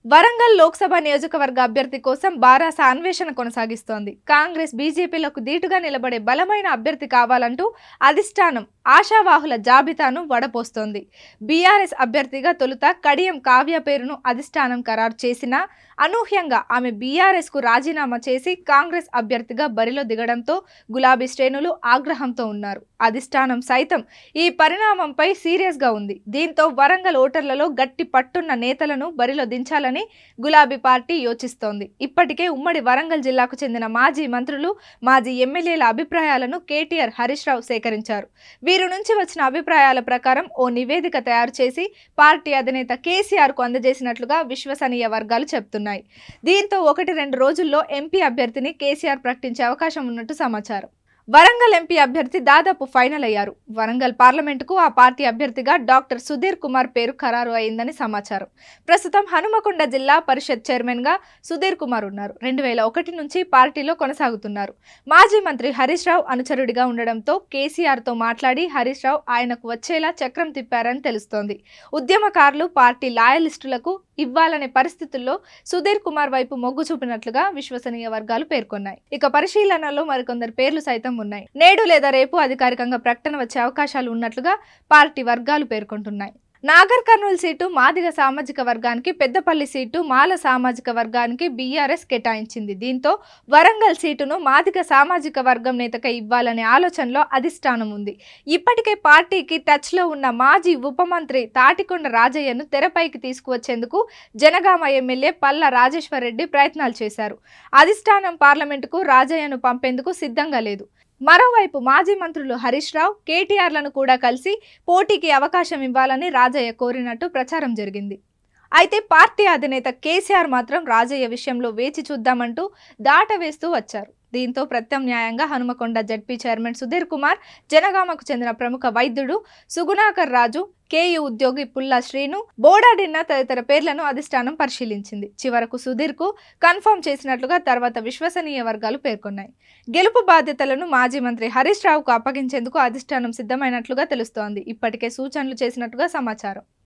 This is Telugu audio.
వరంగల్ లోక్సభ నియోజకవర్గ అభ్యర్థి కోసం బారాస అన్వేషణ కొనసాగిస్తోంది. కాంగ్రెస్ బీజేపీలకు దీటుగా నిలబడే బలమైన అభ్యర్థి కావాలంటూ అధిష్టానం ఆశావాహుల జాబితాను వడపోస్తోంది. బీఆర్ఎస్ అభ్యర్థిగా తొలుత కడియం కావ్య పేరును అధిష్టానం ఖరారు చేసినా అనూహ్యంగా ఆమె బీఆర్ఎస్ కు రాజీనామా చేసి కాంగ్రెస్ అభ్యర్థిగా బరిలో దిగడంతో గులాబీ శ్రేణులు ఆగ్రహంతో ఉన్నారు. అధిష్టానం సైతం ఈ పరిణామంపై సీరియస్ గా ఉంది. దీంతో వరంగల్ ఓటర్లలో గట్టి పట్టున్న నేతలను బరిలో దించాలని గులాబీ పార్టీ యోచిస్తోంది. ఇప్పటికే ఉమ్మడి వరంగల్ జిల్లాకు చెందిన మాజీ మంత్రులు, మాజీ ఎమ్మెల్యేల అభిప్రాయాలను కేటీఆర్, హరీష్ రావు సేకరించారు. వీరి నుంచి వచ్చిన అభిప్రాయాల ప్రకారం ఓ నివేదిక తయారు చేసి పార్టీ అధినేత కేసీఆర్ కు అందజేసినట్లుగా విశ్వసనీయ వర్గాలు చెబుతున్నాయి. దీంతో 1-2 రోజుల్లో ఎంపీ అభ్యర్థిని కేసీఆర్ ప్రకటించే అవకాశం ఉన్నట్టు సమాచారం. వరంగల్ ఎంపీ అభ్యర్థి దాదాపు ఫైనల్ అయ్యారు. వరంగల్ పార్లమెంటుకు ఆ పార్టీ అభ్యర్థిగా డాక్టర్ సుధీర్ కుమార్ పేరు ఖరారు అయిందని సమాచారం. ప్రస్తుతం హనుమకొండ జిల్లా పరిషత్ చైర్మన్ గా సుధీర్ కుమార్ ఉన్నారు. 2001 నుంచి పార్టీలో కొనసాగుతున్నారు. మాజీ మంత్రి హరీష్ రావు అనుచరుడిగా ఉండడంతో కేసీఆర్ తో మాట్లాడి హరీష్ రావు ఆయనకు వచ్చేలా చక్రం తిప్పారని తెలుస్తోంది. ఉద్యమకారులు, పార్టీ లాయలిస్టులకు ఇవ్వాలనే పరిస్థితుల్లో సుధీర్ కుమార్ వైపు మొగ్గు చూపినట్లుగా విశ్వసనీయ వర్గాలు పేర్కొన్నాయి. ఇక పరిశీలనలో మరికొందరు పేర్లు సైతం ఉన్నాయి. నేడు లేదా రేపు అధికారికంగా ప్రకటన వచ్చే అవకాశాలు ఉన్నట్లుగా పార్టీ వర్గాలు పేర్కొంటున్నాయి. నాగర్ కర్నూల్ సీటు మాదిగ సామాజిక వర్గానికి, పెద్దపల్లి సీటు మాల సామాజిక వర్గానికి బీఆర్ఎస్ కేటాయించింది. దీంతో వరంగల్ సీటును మాదిగ సామాజిక వర్గం నేతకై ఇవ్వాలనే ఆలోచనలో అధిష్టానం ఉంది. ఇప్పటికే పార్టీకి టచ్ లో ఉన్న మాజీ ఉప మంత్రి తాటికొండ రాజయ్యను తెరపైకి తీసుకువచ్చేందుకు జనగామ ఎమ్మెల్యే పల్లా రాజేశ్వర్ రెడ్డి ప్రయత్నాలు చేశారు. అధిష్టానం పార్లమెంటుకు రాజయ్యను పంపేందుకు సిద్ధంగా లేదు. మరోవైపు మాజీ మంత్రులు హరీష్ రావు, కేటీఆర్లను కూడా కలిసి పోటీకి అవకాశం ఇవ్వాలని రాజయ్య కోరినట్టు ప్రచారం జరిగింది. అయితే పార్టీ అధినేత కేసీఆర్ మాత్రం రాజయ్య విషయంలో వేచి చూద్దామంటూ దాటవేస్తూ వచ్చారు. దీంతో ప్రత్యామ్నాయంగా హనుమకొండ జడ్పీ చైర్మన్ సుధీర్ కుమార్, జనగామకు చెందిన ప్రముఖ వైద్యుడు సుగుణాకర్ రాజు, కేయూ ఉద్యోగి పుల్లా శ్రీను, బోడాడిన్న తదితర పేర్లను అధిష్టానం పరిశీలించింది. చివరకు సుధీర్ కు కన్ఫర్మ్ చేసినట్లుగా తర్వాత విశ్వసనీయ వర్గాలు పేర్కొన్నాయి. గెలుపు బాధ్యతలను మాజీ మంత్రి హరీష్ రావుకు అప్పగించేందుకు అధిష్టానం సిద్ధమైనట్లుగా తెలుస్తోంది. ఇప్పటికే సూచనలు చేసినట్టుగా సమాచారం.